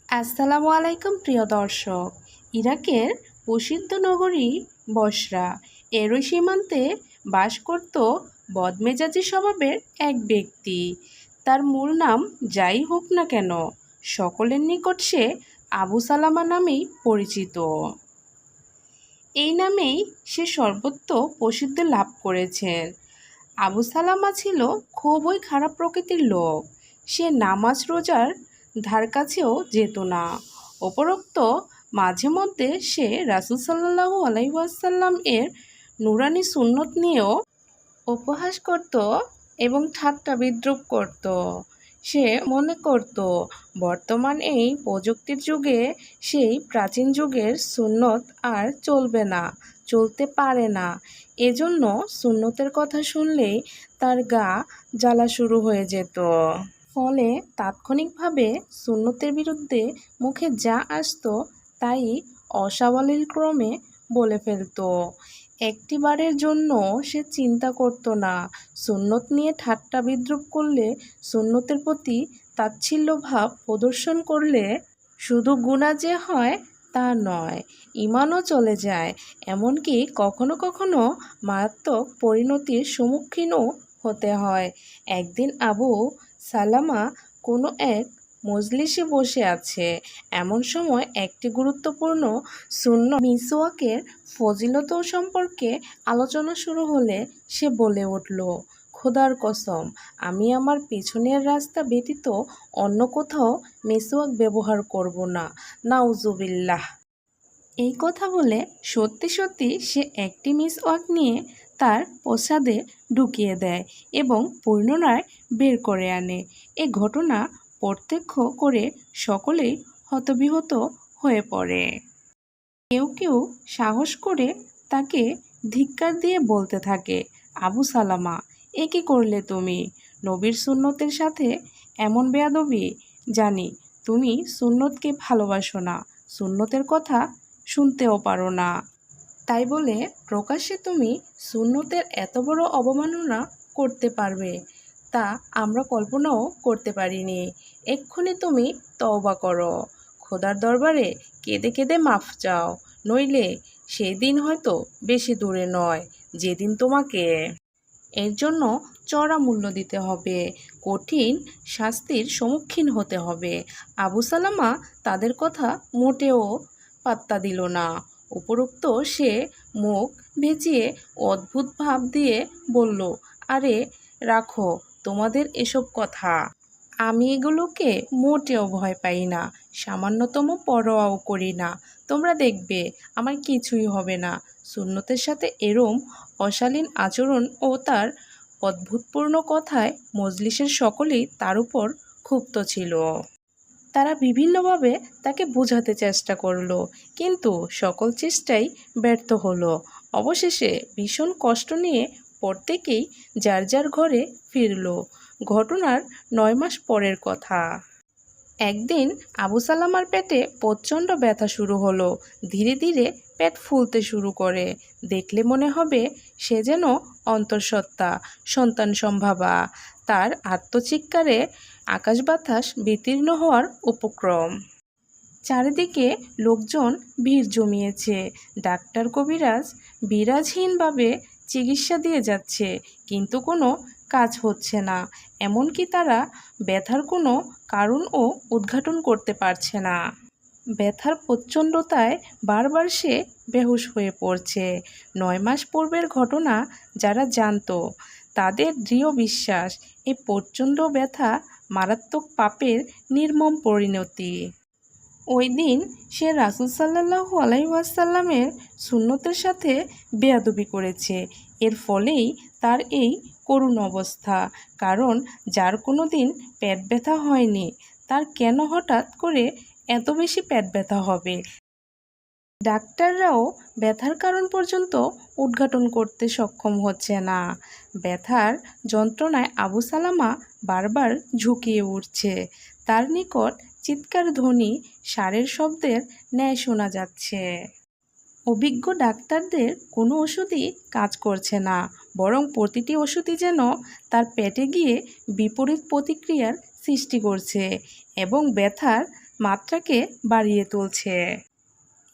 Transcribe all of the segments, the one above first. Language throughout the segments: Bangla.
আসসালামু আলাইকুম প্রিয় দর্শক। ইরাকের প্রসিদ্ধ নগরী বসরা এরই সীমান্তে বাস করত বদমেজাজি স্বভাবের এক ব্যক্তি। তার মূল নাম যাই হোক না কেন, সকলের নিকট সে আবু সালামা নামেই পরিচিত। এই নামেই সে সর্বত্র প্রসিদ্ধ লাভ করেছেন। আবু সালামা ছিল খুবই খারাপ প্রকৃতির লোক। সে নামাজ রোজার ধার কাছেও যেত না। উপরোক্ত মাঝে মধ্যে সে রাসূল সাল্লাল্লাহু আলাইহি ওয়াসাল্লাম এর নুরানি সুন্নত নিয়েও উপহাস করত এবং ঠাট্টা বিদ্রূপ করত। সে মনে করত বর্তমান এই প্রযুক্তির যুগে সেই প্রাচীন যুগের সুন্নত আর চলবে না, চলতে পারে না। এজন্য সুন্নতের কথা শুনলেই তার গা জ্বালা শুরু হয়ে যেত। ফলে তাৎক্ষণিকভাবে সুন্নতের বিরুদ্ধে মুখে যা আসতো তাই অসাবলীলক্রমে বলে ফেলত। একটিবারের জন্য সে চিন্তা করত না সুন্নত নিয়ে ঠাট্টা বিদ্রূপ করলে, সুন্নতের প্রতি তাচ্ছিল্য ভাব প্রদর্শন করলে শুধু গুনাহ যে হয় তা নয়, ঈমানও চলে যায়। এমনকি কখনো কখনো মারাত্মক পরিণতির সম্মুখীনও হতে হয়। একদিন আবু সালামা কোনো এক মজলিসে বসে আছে। এমন সময় একটি গুরুত্বপূর্ণ সুন্নত মিসওয়াকের ফজিলত সম্পর্কে আলোচনা শুরু হলে সে বলে উঠল, খোদার কসম, আমি আমার পেছনের রাস্তা ব্যতীত অন্য কোথাও মিসওয়াক ব্যবহার করব না। নাউজুবিল্লাহ। এই কথা বলে সত্যি সত্যি সে একটি মিসওয়াক নিয়ে তার প্রসাদে ঢুকিয়ে দেয় এবং পুনরায় বের করে আনে। এ ঘটনা প্রত্যক্ষ করে সকলেই হতবিহত হয়ে পড়ে। কেউ কেউ সাহস করে তাকে ধিক্কার দিয়ে বলতে থাকে, আবু সালামা, এ কী করলে তুমি? নবীর সুন্নতের সাথে এমন বেয়াদবি! জানি তুমি সুন্নতকে ভালোবাসো না, সুন্নতের কথা শুনতেও পারো না। তাই বলে প্রকাশ্যে তুমি সুন্নতের এত বড় অবমাননা করতে পারবে তা আমরা কল্পনাও করতে পারিনি। এক্ষুনি তুমি তওবা করো, খোদার দরবারে কেঁদে কেঁদে মাফ চাও, নইলে সেই দিন হয়তো বেশি দূরে নয় যেদিন তোমাকে এর জন্য চড়া মূল্য দিতে হবে, কঠিন শাস্তির সম্মুখীন হতে হবে। আবু সালামা তাদের কথা মোটেও পাত্তা দিল না। উপরোক্ত সে মুখ ভেজিয়ে অদ্ভুত ভাব দিয়ে বলল, আরে রাখো তোমাদের এসব কথা। আমি এগুলোকে মোটেও ভয় পাই না, সামান্যতম পরোয়াও করি না। তোমরা দেখবে আমার কিছুই হবে না। সুন্নতের সাথে এরম অশালীন আচরণ ও তার অদ্ভুতপূর্ণ কথায় মজলিসের সকলেই তার উপর ক্ষুব্ধ ছিল। তারা বিভিন্নভাবে তাকে বোঝাতে চেষ্টা করল, কিন্তু সকল চেষ্টাই ব্যর্থ হলো। অবশেষে ভীষণ কষ্ট নিয়ে প্রত্যেকেই যার যার ঘরে ফিরল। ঘটনার 9 মাস পরের কথা। একদিন আবু সালামার পেটে প্রচণ্ড ব্যথা শুরু হলো। ধীরে ধীরে পেট ফুলতে শুরু করে। দেখলে মনে হবে সে যেন অন্তঃসত্ত্বা, সন্তান সম্ভাবা। তার আত্মচিৎকারে আকাশ বাতাস বিতীর্ণ হওয়ার উপক্রম। চারিদিকে লোকজন ভিড় জমিয়েছে। ডাক্তার কবিরাজ বিরাজহীনভাবে চিকিৎসা দিয়ে যাচ্ছে, কিন্তু কোনো কাজ হচ্ছে না। এমনকি তারা ব্যথার কোনো কারণও উদ্ঘাটন করতে পারছে না। ব্যথার প্রচণ্ডতায় বারবার সে বেহুশ হয়ে পড়ছে। 9 মাস পূর্বের ঘটনা যারা জানত তাদের দৃঢ় বিশ্বাস এই প্রচণ্ড ব্যথা মারাত্মক পাপের নির্মম পরিণতি। ওই দিন সে রাসূল সাল্লাল্লাহু আলাইহি ওয়াসাল্লামের সুন্নতের সাথে বেয়াদবি করেছে। এর ফলেই তার এই করুণ অবস্থা। কারণ যার কোনো দিন পেট ব্যথা হয়নি, তার কেন হঠাৎ করে এত বেশি পেট ব্যথা হবে? ডাক্তাররাও ব্যথার কারণ পর্যন্ত উদ্ঘাটন করতে সক্ষম হচ্ছে না। ব্যথার যন্ত্রণায় আবু সালামা বারবার ঝুঁকিয়ে উঠছে। তার নিকট চিৎকার ধ্বনি ষাঁড়ের শব্দের ন্যায় শোনা যাচ্ছে। অভিজ্ঞ ডাক্তারদের কোনো ওষুধই কাজ করছে না, বরং প্রতিটি ওষুধই যেন তার পেটে গিয়ে বিপরীত প্রতিক্রিয়ার সৃষ্টি করছে এবং ব্যথার মাত্রাকে বাড়িয়ে তুলছে।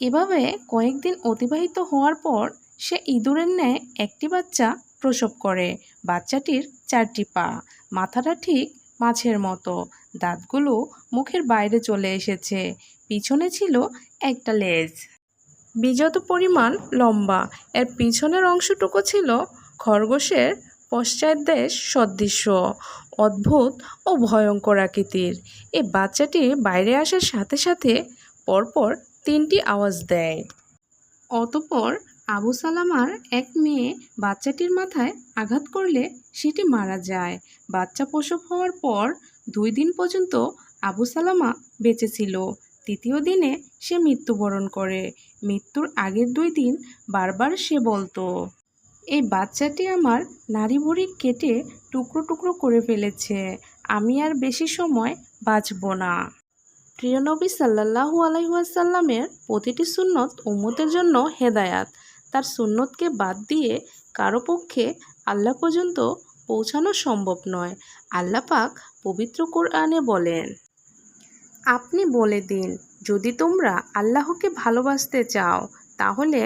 এভাবে কয়েকদিন অতিবাহিত হওয়ার পর সে ইঁদুরের ন্যায় একটি বাচ্চা প্রসব করে। বাচ্চাটির 4টি পা, মাথাটা ঠিক মাছের মতো, দাঁতগুলো মুখের বাইরে চলে এসেছে, পিছনে ছিল একটা লেজ বিজত পরিমাণ লম্বা। এর পিছনের অংশটুকু ছিল খরগোশের পশ্চাৎদেশ সদৃশ, অদ্ভুত ও ভয়ঙ্কর আকৃতির। এই বাচ্চাটি বাইরে আসার সাথে সাথে পরপর 3টি আওয়াজ দেয়। অতঃপর আবু সালামার এক মেয়ে বাচ্চাটির মাথায় আঘাত করলে সেটি মারা যায়। বাচ্চা প্রসব হওয়ার পর 2 দিন পর্যন্ত আবু সালামা বেঁচে ছিল। 3য় দিনে সে মৃত্যুবরণ করে। মৃত্যুর আগের 2 দিন বারবার সে বলতো, এই বাচ্চাটি আমার নাড়িভুড়ি কেটে টুকরো টুকরো করে ফেলেছে, আমি আর বেশি সময় বাঁচব না। প্রিয় নবী সাল্লাল্লাহু আলাইহি ওয়াসাল্লামের প্রতিটি সুন্নত উম্মতের জন্য হেদায়াত। তার সুন্নতকে বাদ দিয়ে কারো পক্ষে আল্লাহ পর্যন্ত পৌঁছানো সম্ভব নয়। আল্লাহ পাক পবিত্র কোরআনে বলেন, আপনি বলে দিন, যদি তোমরা আল্লাহকে ভালোবাসতে চাও তাহলে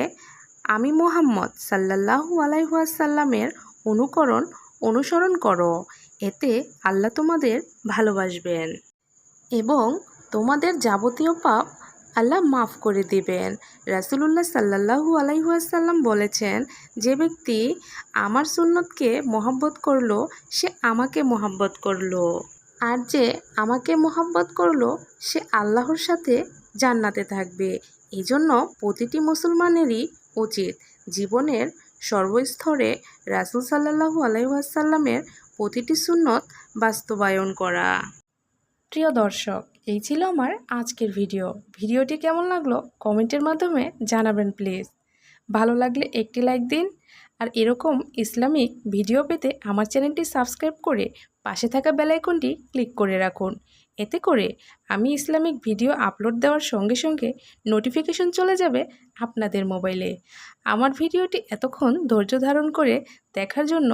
আমি মুহাম্মদ সাল্লাল্লাহু আলাইহি ওয়াসাল্লামের অনুসরণ করো, এতে আল্লাহ তোমাদের ভালোবাসবেন এবং তোমাদের যাবতীয় পাপ আল্লাহ মাফ করে দিবেন। রাসূলুল্লাহ সাল্লাল্লাহু আলাইহি ওয়াসাল্লাম বলেছেন, যে ব্যক্তি আমার সুন্নতকে মহব্বত করলো সে আমাকে মহব্বত করলো, আর যে আমাকে মহব্বত করলো সে আল্লাহর সাথে জান্নাতে থাকবে। এই জন্য প্রতিটি মুসলমানেরই উচিত জীবনের সর্বস্তরে রাসূল সাল্লাল্লাহু আলাইহি ওয়াসাল্লামের প্রতিটি সুন্নত বাস্তবায়ন করা। প্রিয় দর্শক, এই ছিল আমার আজকের ভিডিওটি কেমন লাগলো কমেন্টের মাধ্যমে জানাবেন প্লিজ। ভালো লাগলে একটি লাইক দিন, আর এরকম ইসলামিক ভিডিও পেতে আমার চ্যানেলটি সাবস্ক্রাইব করে পাশে থাকা বেল আইকনটি ক্লিক করে রাখুন। এতে করে আমি ইসলামিক ভিডিও আপলোড দেওয়ার সঙ্গে সঙ্গে নোটিফিকেশন চলে যাবে আপনাদের মোবাইলে। আমার ভিডিওটি এতক্ষণ ধৈর্য ধারণ করে দেখার জন্য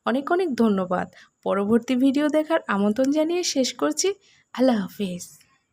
অনেক অনেক ধন্যবাদ। পরবর্তী ভিডিও দেখার আমন্ত্রণ জানিয়ে শেষ করছি। আল্লাহ হাফেজ।